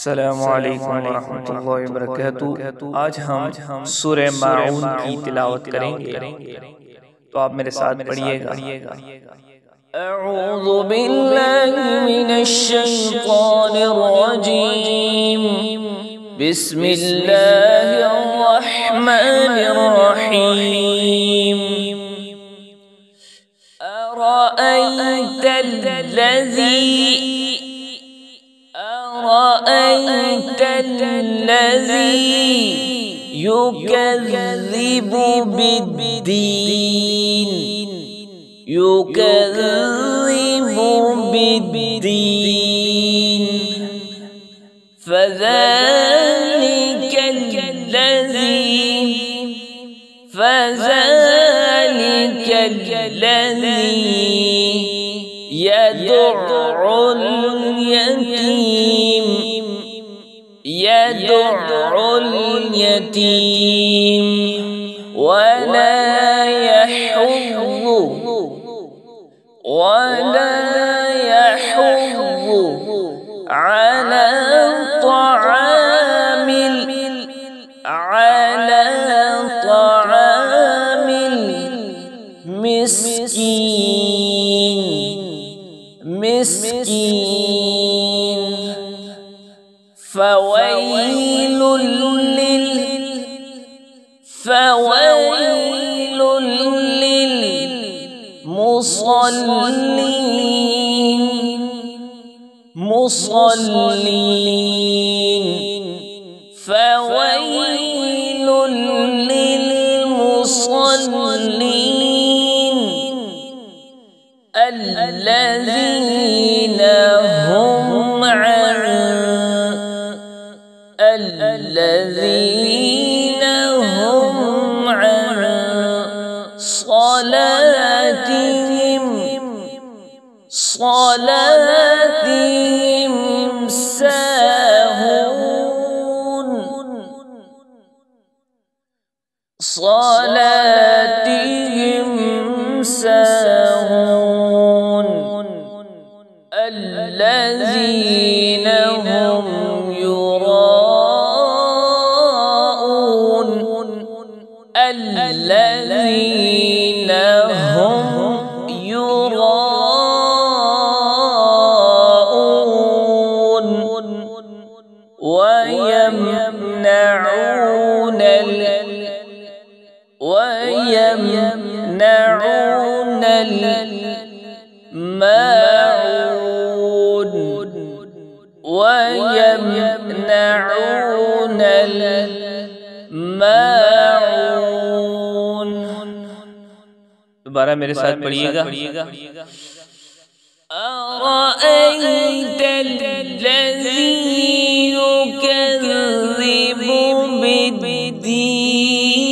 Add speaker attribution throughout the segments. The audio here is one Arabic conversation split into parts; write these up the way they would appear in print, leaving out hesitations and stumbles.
Speaker 1: अस्सलामुअलैकुम वरहमतुल्लाहि वबरकातुहू। आज हम सूरह माऊन की तिलावत करेंगे, तो आप मेरे साथ पढ़िएगा।
Speaker 2: अऊज़ु बिल्लाहि मिनश शैतानिर रजीम। बिस्मिल्लाहिर रहमानिर रहीम। أرأيت الذي يكذب بالدين فذلك الذي يدع اليتيم ولا يحض على طعام المسكين فويل للمصلين الذين هم عن صلاتهم ساهون الذين هم يراءون ويمنعون الماعون।
Speaker 1: दोबारा मेरे साथ पढ़िएगा।
Speaker 2: أرأيت الذي يكذب بالدين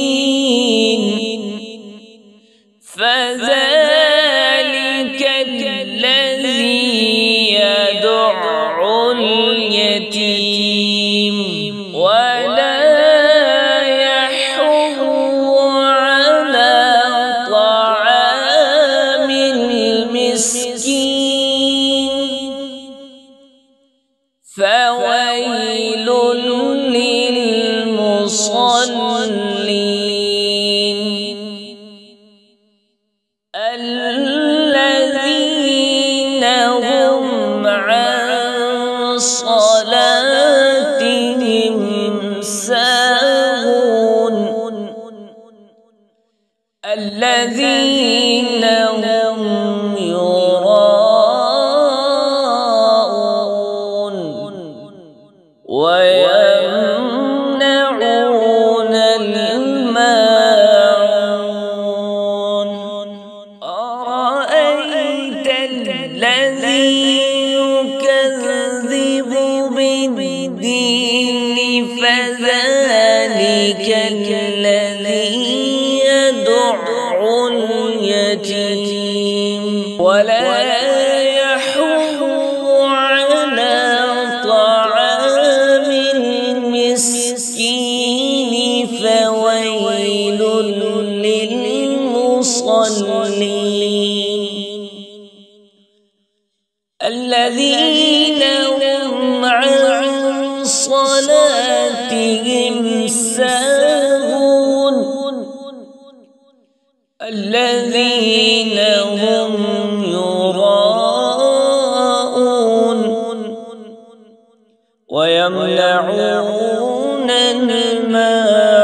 Speaker 2: فذلك الذي يدع اليتيم ولا يحض على طعام المسكين فويل للمصلين الذين هم عن صلاتهم ساهون الذين هم يراءون ويمنعون الماعون أرأيت الذي يكذب بالدين فذلك الذي يدع اليتيم ولا يحض على طعام المسكين فويل للمصلين الذين هم عن الذين هم يراءون ويمنعون الماء